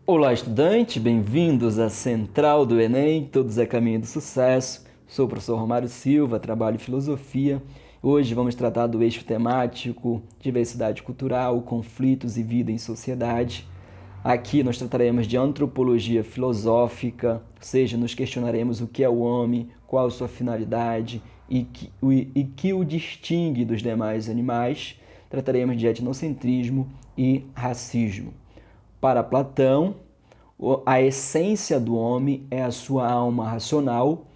Olá, estudante, bem-vindos à Central do Enem, todos a caminho do sucesso. Sou o professor Romário Silva, trabalho em filosofia. Hoje vamos tratar do eixo temático diversidade cultural, conflitos e vida em sociedade. Aqui nós trataremos de antropologia filosófica, ou seja, nos questionaremos o que é o homem, qual a sua finalidade e que o distingue dos demais animais. Trataremos de etnocentrismo e racismo. Para Platão, a essência do homem é a sua alma racional,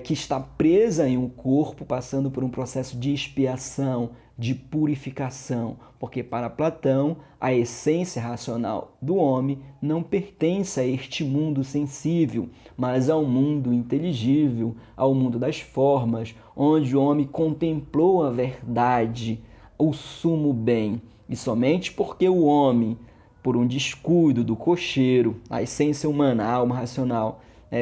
que está presa em um corpo, passando por um processo de expiação, de purificação, porque para Platão, a essência racional do homem não pertence a este mundo sensível, mas ao mundo inteligível, ao mundo das formas, onde o homem contemplou a verdade, o sumo bem, e somente porque o homem por um descuido do cocheiro, a essência humana, a alma racional,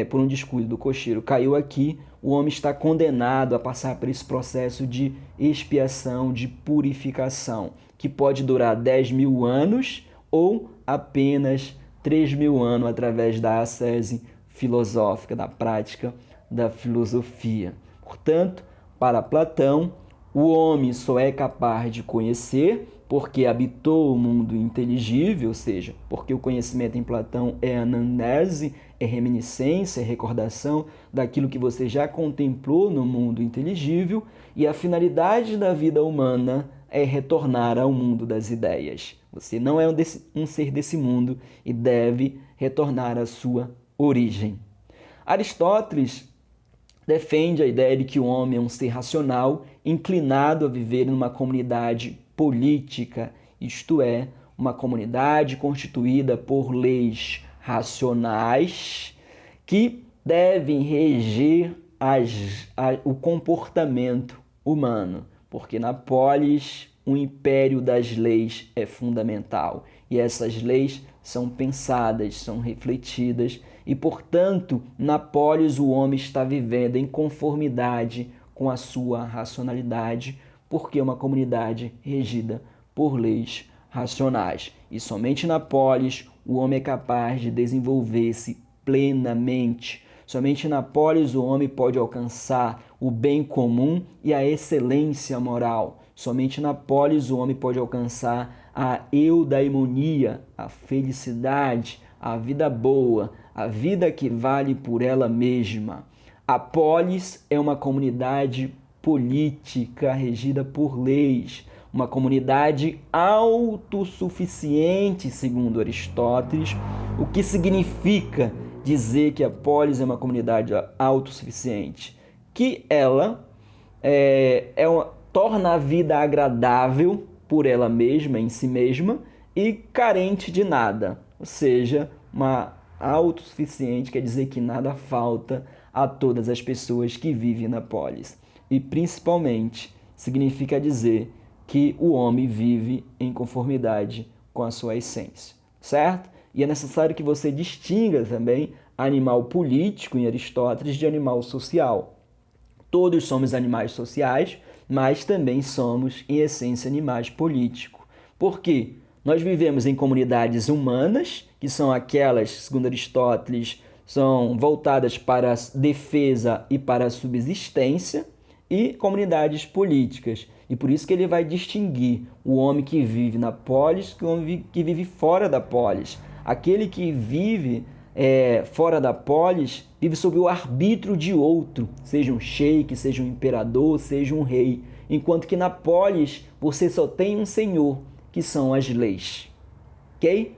por um descuido do cocheiro, caiu aqui, o homem está condenado a passar por esse processo de expiação, de purificação, que pode durar 10.000 anos ou apenas 3.000 anos através da ascese filosófica, da prática da filosofia. Portanto, para Platão, o homem só é capaz de conhecer porque habitou o mundo inteligível, ou seja, porque o conhecimento em Platão é anamnese, é reminiscência, é recordação daquilo que você já contemplou no mundo inteligível, e a finalidade da vida humana é retornar ao mundo das ideias. Você não é um ser desse mundo e deve retornar à sua origem. Aristóteles defende a ideia de que o homem é um ser racional, inclinado a viver numa comunidade política, isto é, uma comunidade constituída por leis racionais que devem reger o comportamento humano, porque na polis o império das leis é fundamental e essas leis são pensadas, são refletidas e, portanto, na polis o homem está vivendo em conformidade com a sua racionalidade, porque é uma comunidade regida por leis racionais. E somente na polis o homem é capaz de desenvolver-se plenamente. Somente na polis o homem pode alcançar o bem comum e a excelência moral. Somente na polis o homem pode alcançar a eudaimonia, a felicidade, a vida boa, a vida que vale por ela mesma. A polis é uma comunidade política regida por leis, uma comunidade autossuficiente, segundo Aristóteles, o que significa dizer que a polis é uma comunidade autossuficiente? Que ela torna a vida agradável por ela mesma, em si mesma, e carente de nada, ou seja, uma autossuficiente quer dizer que nada falta a todas as pessoas que vivem na polis. E principalmente significa dizer que o homem vive em conformidade com a sua essência, certo? E é necessário que você distinga também animal político em Aristóteles de animal social. Todos somos animais sociais, mas também somos, em essência, animais políticos. Por quê? Nós vivemos em comunidades humanas, que são aquelas, segundo Aristóteles, são voltadas para a defesa e para a subsistência, e comunidades políticas. E por isso que ele vai distinguir o homem que vive na polis do homem que vive fora da polis. Aquele que vive fora da polis vive sob o arbítrio de outro, seja um sheik, seja um imperador, seja um rei. Enquanto que na polis você só tem um senhor, que são as leis. Ok?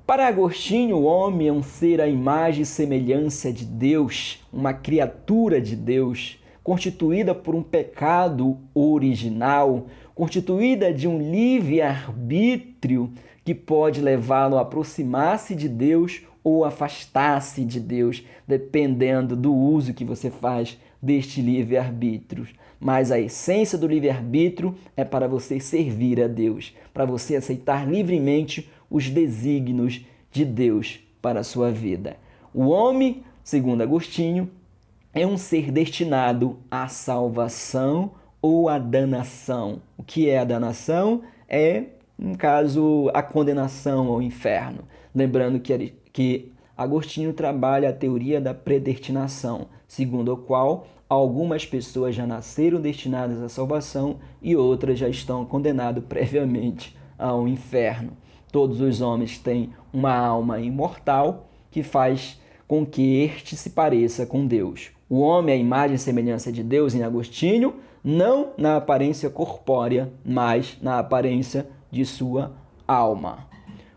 Para Agostinho, o homem é um ser à imagem e semelhança de Deus, uma criatura de Deus, constituída por um pecado original, constituída de um livre-arbítrio que pode levá-lo a aproximar-se de Deus ou afastar-se de Deus, dependendo do uso que você faz deste livre-arbítrio. Mas a essência do livre-arbítrio é para você servir a Deus, para você aceitar livremente os desígnios de Deus para a sua vida. O homem, segundo Agostinho, é um ser destinado à salvação ou à danação. O que é a danação? É, no caso, a condenação ao inferno. Lembrando que Agostinho trabalha a teoria da predestinação, segundo a qual algumas pessoas já nasceram destinadas à salvação e outras já estão condenadas previamente ao inferno. Todos os homens têm uma alma imortal que faz com que este se pareça com Deus. O homem é a imagem e semelhança de Deus em Agostinho, não na aparência corpórea, mas na aparência de sua alma.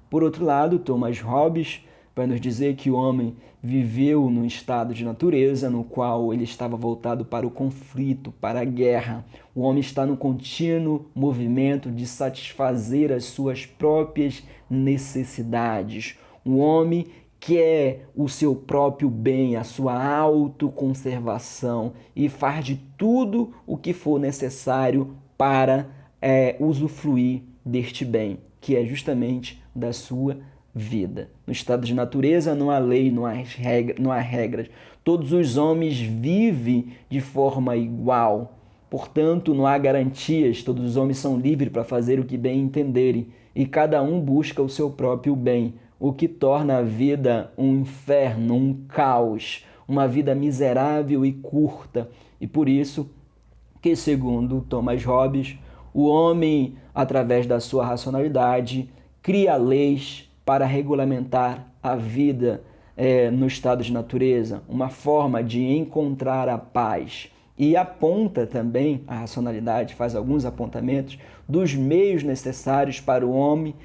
Por outro lado, Thomas Hobbes vai nos dizer que o homem viveu num estado de natureza no qual ele estava voltado para o conflito, para a guerra. O homem está no contínuo movimento de satisfazer as suas próprias necessidades. O homem quer o seu próprio bem, a sua autoconservação e faz de tudo o que for necessário para usufruir deste bem, que é justamente da sua vida. No estado de natureza não há lei, não há regras. Todos os homens vivem de forma igual. Portanto, não há garantias. Todos os homens são livres para fazer o que bem entenderem e cada um busca o seu próprio bem, o que torna a vida um inferno, um caos, uma vida miserável e curta. E por isso que, segundo Thomas Hobbes, o homem, através da sua racionalidade, cria leis para regulamentar a vida no estado de natureza, uma forma de encontrar a paz. E aponta também, a racionalidade faz alguns apontamentos dos meios necessários para o homem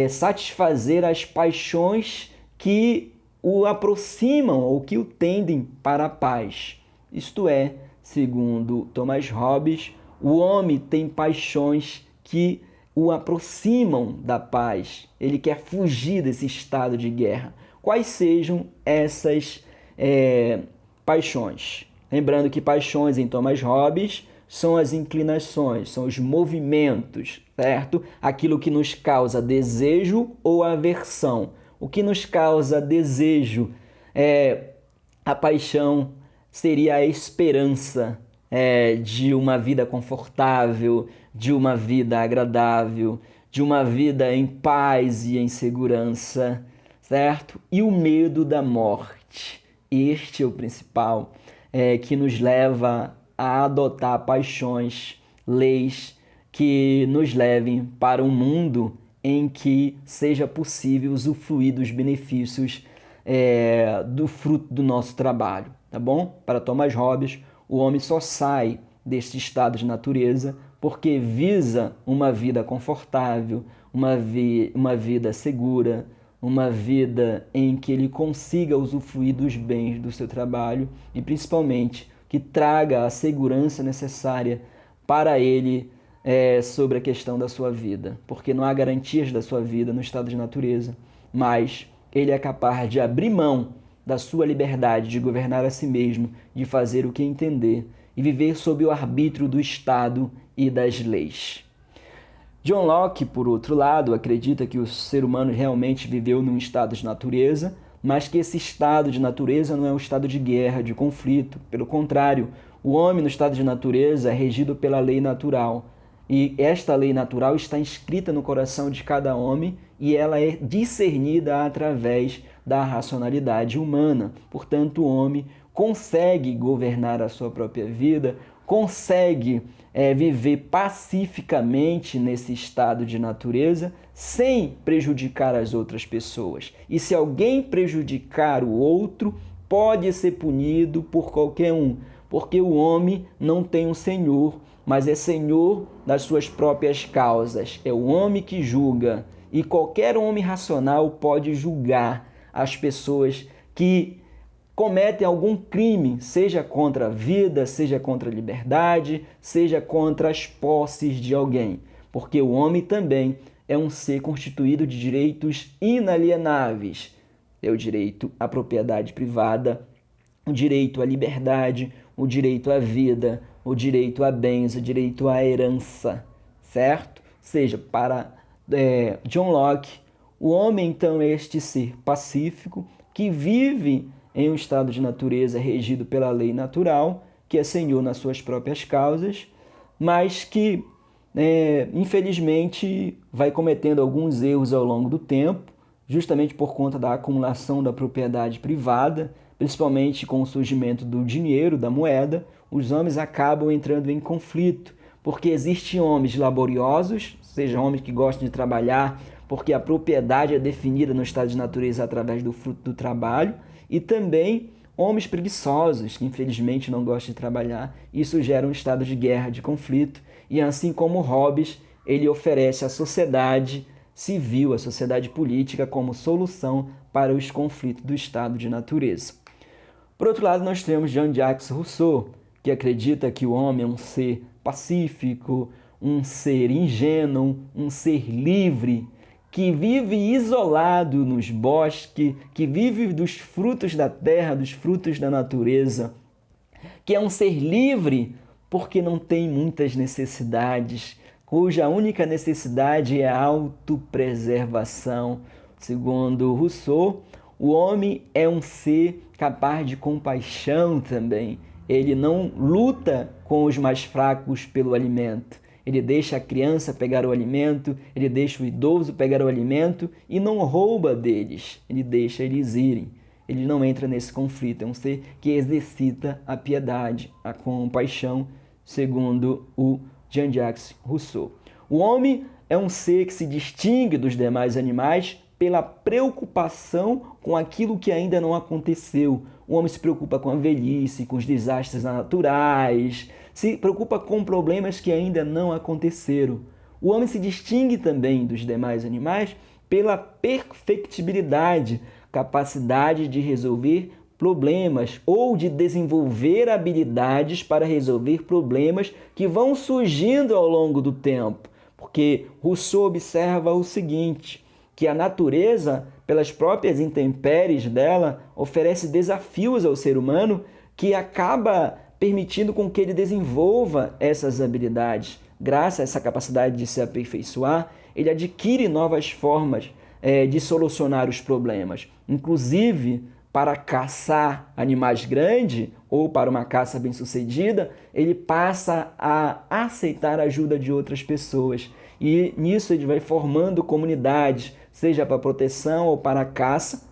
satisfazer as paixões que o aproximam ou que o tendem para a paz. Isto é, segundo Thomas Hobbes, o homem tem paixões que o aproximam da paz. Ele quer fugir desse estado de guerra. Quais sejam essas paixões? Lembrando que paixões em Thomas Hobbes são as inclinações, são os movimentos, certo? Aquilo que nos causa desejo ou aversão. O que nos causa desejo a paixão seria a esperança de uma vida confortável, de uma vida agradável, de uma vida em paz e em segurança, certo? E o medo da morte. Este é o principal, que nos leva a adotar paixões, leis que nos levem para um mundo em que seja possível usufruir dos benefícios do fruto do nosso trabalho, tá bom? Para Thomas Hobbes, o homem só sai deste estado de natureza porque visa uma vida confortável, uma vida segura, uma vida em que ele consiga usufruir dos bens do seu trabalho e, principalmente, que traga a segurança necessária para ele sobre a questão da sua vida. Porque não há garantias da sua vida no estado de natureza, mas ele é capaz de abrir mão da sua liberdade de governar a si mesmo, de fazer o que entender e viver sob o arbítrio do Estado e das leis. John Locke, por outro lado, acredita que o ser humano realmente viveu num estado de natureza, mas que esse estado de natureza não é um estado de guerra, de conflito. Pelo contrário, o homem no estado de natureza é regido pela lei natural. E esta lei natural está inscrita no coração de cada homem e ela é discernida através da racionalidade humana. Portanto, o homem consegue governar a sua própria vida, consegue viver pacificamente nesse estado de natureza sem prejudicar as outras pessoas. E se alguém prejudicar o outro, pode ser punido por qualquer um, porque o homem não tem um senhor, mas é senhor das suas próprias causas. É o homem que julga, e qualquer homem racional pode julgar as pessoas que cometem algum crime, seja contra a vida, seja contra a liberdade, seja contra as posses de alguém. Porque o homem também é um ser constituído de direitos inalienáveis. É o direito à propriedade privada, o direito à liberdade, o direito à vida, o direito a bens, o direito à herança, certo? Ou seja, para John Locke, o homem então é este ser pacífico que vive em um estado de natureza regido pela lei natural, que é senhor nas suas próprias causas, mas que, infelizmente, vai cometendo alguns erros ao longo do tempo justamente por conta da acumulação da propriedade privada, principalmente com o surgimento do dinheiro, da moeda, os homens acabam entrando em conflito, porque existem homens laboriosos, ou seja, homens que gostam de trabalhar, porque a propriedade é definida no estado de natureza através do fruto do trabalho, e também homens preguiçosos, que infelizmente não gostam de trabalhar. Isso gera um estado de guerra, de conflito, e assim como Hobbes, ele oferece à sociedade civil, à sociedade política, como solução para os conflitos do estado de natureza. Por outro lado, nós temos Jean-Jacques Rousseau, que acredita que o homem é um ser pacífico, um ser ingênuo, um ser livre, que vive isolado nos bosques, que vive dos frutos da terra, dos frutos da natureza, que é um ser livre porque não tem muitas necessidades, cuja única necessidade é a autopreservação. Segundo Rousseau, o homem é um ser capaz de compaixão também. Ele não luta com os mais fracos pelo alimento. Ele deixa a criança pegar o alimento, ele deixa o idoso pegar o alimento e não rouba deles. Ele deixa eles irem. Ele não entra nesse conflito. É um ser que exercita a piedade, a compaixão, segundo o Jean-Jacques Rousseau. O homem é um ser que se distingue dos demais animais pela preocupação com aquilo que ainda não aconteceu. O homem se preocupa com a velhice, com os desastres naturais, se preocupa com problemas que ainda não aconteceram. O homem se distingue também dos demais animais pela perfectibilidade, capacidade de resolver problemas ou de desenvolver habilidades para resolver problemas que vão surgindo ao longo do tempo. Porque Rousseau observa o seguinte, que a natureza, pelas próprias intempéries dela, oferece desafios ao ser humano que acaba permitindo com que ele desenvolva essas habilidades. Graças a essa capacidade de se aperfeiçoar, ele adquire novas formas de solucionar os problemas. Inclusive, para caçar animais grandes ou para uma caça bem-sucedida, ele passa a aceitar a ajuda de outras pessoas. E nisso ele vai formando comunidades, seja para proteção ou para a caça,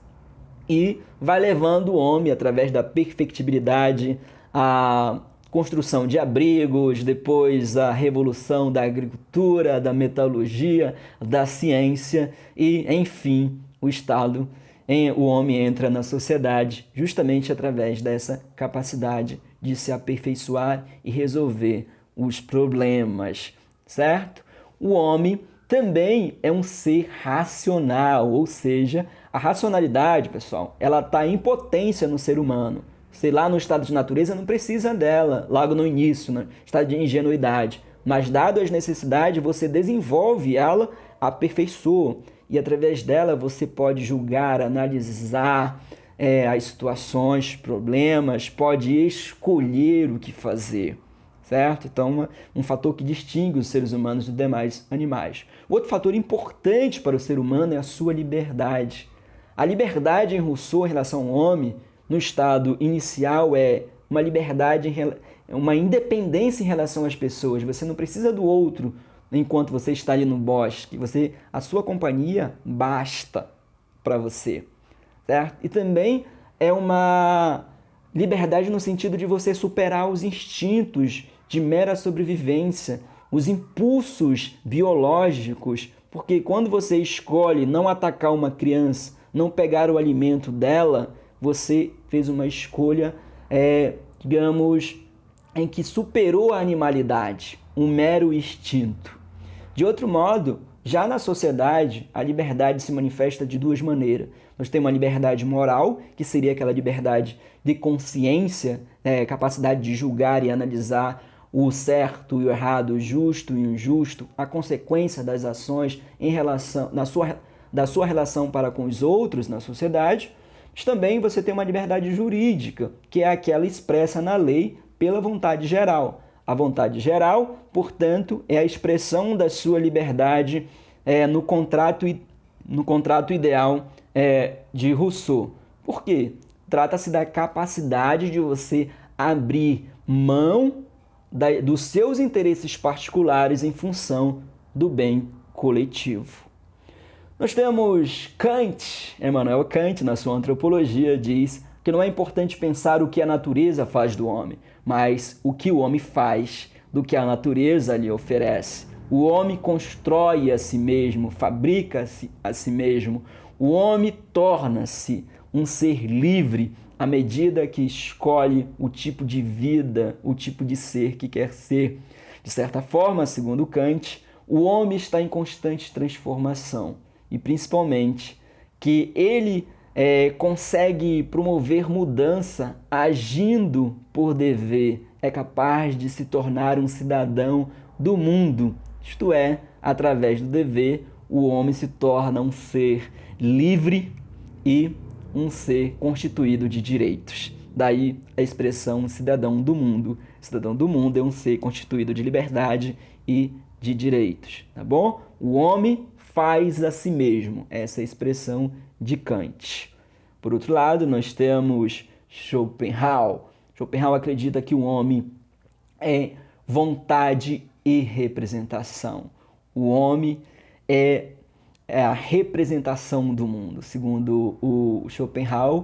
e vai levando o homem, através da perfectibilidade, à construção de abrigos, depois a revolução da agricultura, da metalurgia, da ciência e, enfim, o homem entra na sociedade justamente através dessa capacidade de se aperfeiçoar e resolver os problemas, certo? O homem também é um ser racional, ou seja, a racionalidade, pessoal, ela está em potência no ser humano. Sei lá, no estado de natureza não precisa dela, logo no início, no estado de ingenuidade. Mas, dado as necessidades, você desenvolve ela, aperfeiçoa. E através dela você pode julgar, analisar as situações, problemas, pode escolher o que fazer, certo? Então, um fator que distingue os seres humanos dos demais animais. Outro fator importante para o ser humano é a sua liberdade. A liberdade em Rousseau em relação ao homem, no estado inicial, é uma liberdade, uma independência em relação às pessoas. Você não precisa do outro enquanto você está ali no bosque. A sua companhia basta para você, certo? E também é uma liberdade no sentido de você superar os instintos de mera sobrevivência, os impulsos biológicos, porque quando você escolhe não atacar uma criança, não pegar o alimento dela, você fez uma escolha, digamos, em que superou a animalidade, um mero instinto. De outro modo, já na sociedade, a liberdade se manifesta de duas maneiras. Nós temos uma liberdade moral, que seria aquela liberdade de consciência, capacidade de julgar e analisar o certo e o errado, o justo e o injusto, a consequência das ações da sua relação para com os outros na sociedade. Mas também você tem uma liberdade jurídica, que é aquela expressa na lei pela vontade geral. A vontade geral, portanto, é a expressão da sua liberdade no contrato ideal de Rousseau. Por quê? Trata-se da capacidade de você abrir mão dos seus interesses particulares em função do bem coletivo. Nós temos Kant, Immanuel Kant, na sua Antropologia, diz que não é importante pensar o que a natureza faz do homem, mas o que o homem faz do que a natureza lhe oferece. O homem constrói a si mesmo, fabrica-se a si mesmo. O homem torna-se um ser livre à medida que escolhe o tipo de vida, o tipo de ser que quer ser. De certa forma, segundo Kant, o homem está em constante transformação e, principalmente, que ele consegue promover mudança agindo por dever, é capaz de se tornar um cidadão do mundo. Isto é, através do dever, o homem se torna um ser livre e um ser constituído de direitos. Daí a expressão cidadão do mundo. Cidadão do mundo é um ser constituído de liberdade e de direitos, tá bom? O homem faz a si mesmo, essa é a expressão de Kant. Por outro lado, nós temos Schopenhauer. Schopenhauer acredita que o homem é vontade e representação. O homem é a representação do mundo. Segundo o Schopenhauer,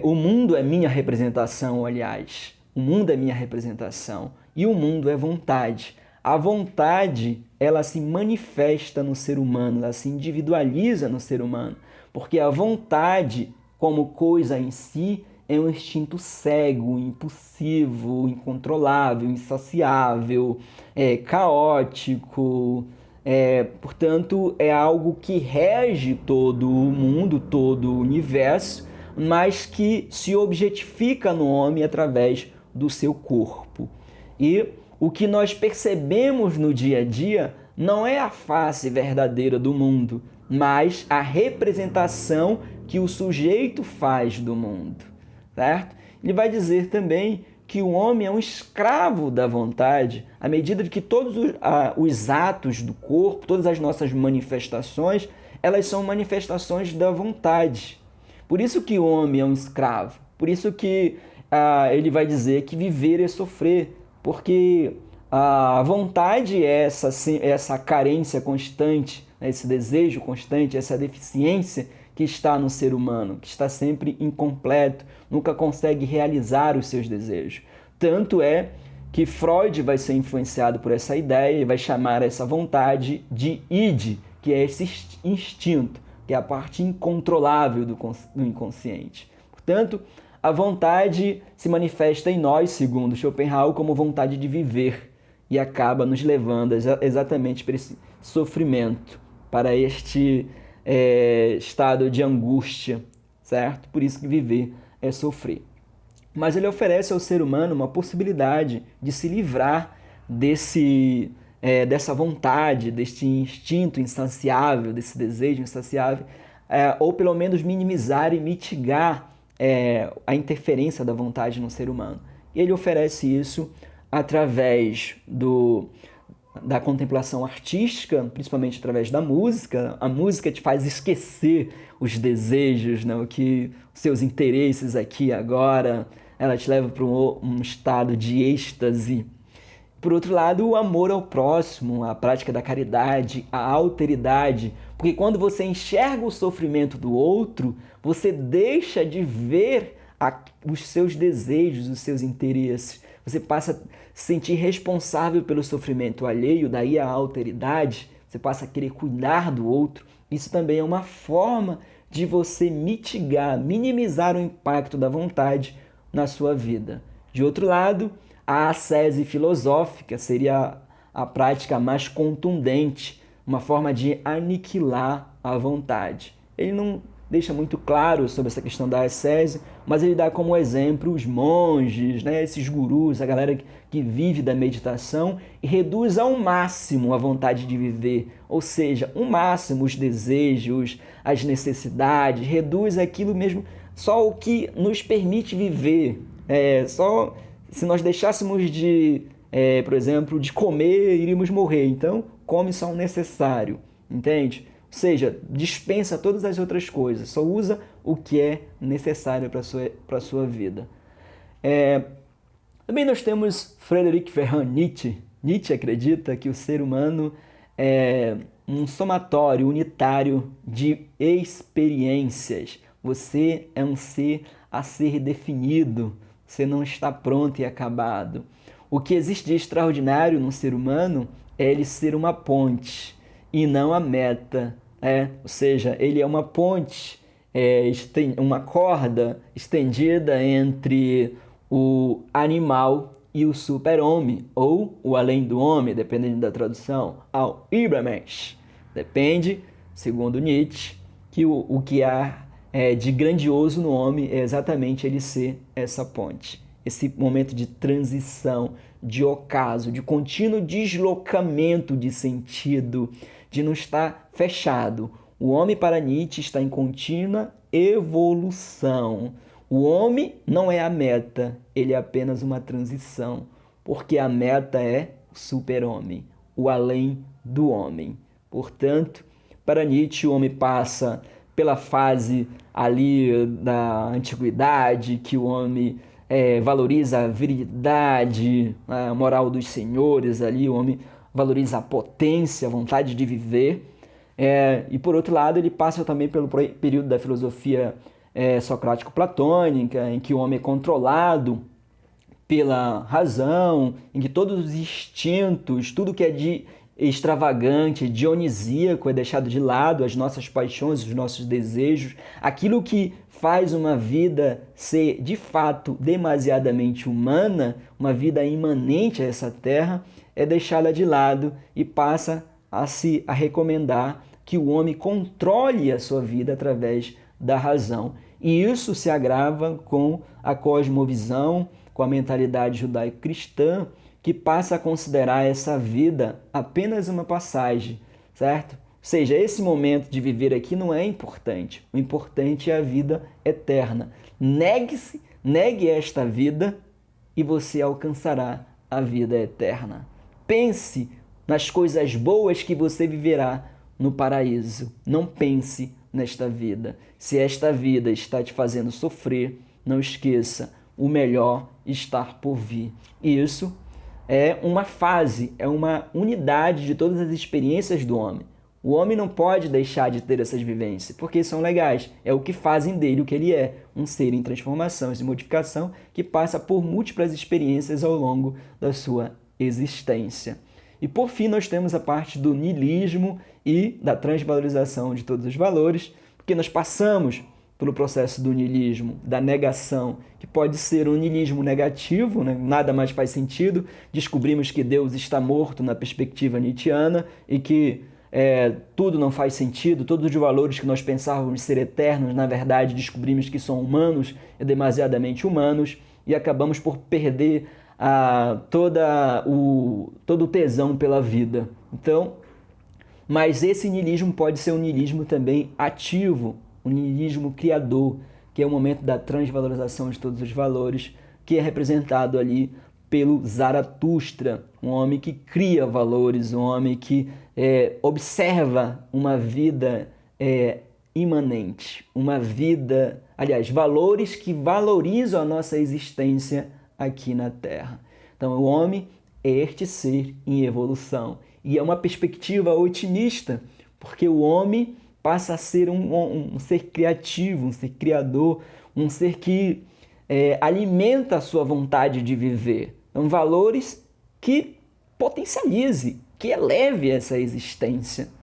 o mundo é minha representação, aliás. O mundo é minha representação e o mundo é vontade. A vontade, ela se manifesta no ser humano, ela se individualiza no ser humano, porque a vontade, como coisa em si, é um instinto cego, impulsivo, incontrolável, insaciável, caótico. Portanto, é algo que rege todo o mundo, todo o universo, mas que se objetifica no homem através do seu corpo. E o que nós percebemos no dia a dia não é a face verdadeira do mundo, mas a representação que o sujeito faz do mundo, certo? Ele vai dizer também que o homem é um escravo da vontade, à medida que todos os atos do corpo, todas as nossas manifestações, elas são manifestações da vontade. Por isso que o homem é um escravo, por isso que ele vai dizer que viver é sofrer, porque a vontade é essa carência constante, esse desejo constante, essa deficiência que está no ser humano, que está sempre incompleto, nunca consegue realizar os seus desejos. Tanto é que Freud vai ser influenciado por essa ideia e vai chamar essa vontade de id, que é esse instinto, que é a parte incontrolável do inconsciente. Portanto, a vontade se manifesta em nós, segundo Schopenhauer, como vontade de viver e acaba nos levando exatamente para esse sofrimento, para este estado de angústia, certo? Por isso que viver é sofrer. Mas ele oferece ao ser humano uma possibilidade de se livrar dessa vontade, deste instinto insaciável, desse desejo insaciável, ou pelo menos minimizar e mitigar a interferência da vontade no ser humano. E ele oferece isso através da contemplação artística, principalmente através da música. A música te faz esquecer os desejos, né? Os seus interesses aqui e agora. Ela te leva para um estado de êxtase. Por outro lado, o amor ao próximo, a prática da caridade, a alteridade. Porque quando você enxerga o sofrimento do outro, você deixa de ver os seus desejos, os seus interesses. Você passa a se sentir responsável pelo sofrimento alheio, daí a alteridade. Você passa a querer cuidar do outro. Isso também é uma forma de você mitigar, minimizar o impacto da vontade na sua vida. De outro lado, a ascese filosófica seria a prática mais contundente, uma forma de aniquilar a vontade. Ele não deixa muito claro sobre essa questão da ascese, mas ele dá como exemplo os monges, né, esses gurus, a galera que vive da meditação e reduz ao máximo a vontade de viver, ou seja, ao máximo os desejos, as necessidades, reduz aquilo mesmo, só o que nos permite viver, só se nós deixássemos por exemplo, de comer, iríamos morrer. Então, come só o necessário, entende? Ou seja, dispensa todas as outras coisas, só usa o que é necessário para a sua vida. Também nós temos Friedrich Wilhelm Nietzsche. Nietzsche acredita que o ser humano um somatório unitário de experiências. Você é um ser a ser definido. Você não está pronto e acabado. O que existe de extraordinário no ser humano é ele ser uma ponte e não a meta. Ou seja, ele é uma ponte, uma corda estendida entre o animal e o super-homem, ou o além do homem, dependendo da tradução, ao Übermensch. Depende, segundo Nietzsche, que o que há de grandioso no homem é exatamente ele ser essa ponte. Esse momento de transição, de ocaso, de contínuo deslocamento de sentido, de não estar fechado. O homem, para Nietzsche, está em contínua evolução. O homem não é a meta, ele é apenas uma transição, porque a meta é o super-homem, o além do homem. Portanto, para Nietzsche, o homem passa pela fase ali da antiguidade, que o homem valoriza a virilidade, a moral dos senhores ali, o homem valoriza a potência, a vontade de viver. E por outro lado, ele passa também pelo período da filosofia socrático-platônica, em que o homem é controlado pela razão, em que todos os instintos, tudo que é de extravagante, dionisíaco é deixado de lado, as nossas paixões, os nossos desejos, aquilo que faz uma vida ser de fato demasiadamente humana, uma vida imanente a essa terra, é deixada de lado e passa a recomendar que o homem controle a sua vida através da razão. E isso se agrava com a cosmovisão, com a mentalidade judaico-cristã, que passa a considerar essa vida apenas uma passagem, certo? Ou seja, esse momento de viver aqui não é importante. O importante é a vida eterna. Negue esta vida e você alcançará a vida eterna. Pense nas coisas boas que você viverá no paraíso. Não pense nesta vida. Se esta vida está te fazendo sofrer, não esqueça, o melhor está por vir. E isso é uma fase, é uma unidade de todas as experiências do homem. O homem não pode deixar de ter essas vivências, porque são legais. É o que fazem dele o que ele é, um ser em transformação e modificação que passa por múltiplas experiências ao longo da sua existência. E por fim nós temos a parte do niilismo e da transvalorização de todos os valores, porque nós passamos pelo processo do niilismo, da negação, que pode ser um niilismo negativo, né? Nada mais faz sentido, descobrimos que Deus está morto na perspectiva nietzschiana e que tudo não faz sentido, todos os valores que nós pensávamos ser eternos, na verdade descobrimos que são humanos e demasiadamente humanos e acabamos por perder todo o tesão pela vida. Então, mas esse niilismo pode ser um niilismo também ativo, um niilismo criador, que é o momento da transvalorização de todos os valores, que é representado ali pelo Zaratustra, um homem que cria valores, um homem que observa uma vida imanente, uma vida, aliás, valores que valorizam a nossa existência aqui na Terra. Então, o homem é este ser em evolução. E é uma perspectiva otimista, porque o homem passa a ser um ser criativo, um ser criador, um ser que alimenta a sua vontade de viver. São valores que potencialize, que eleve essa existência.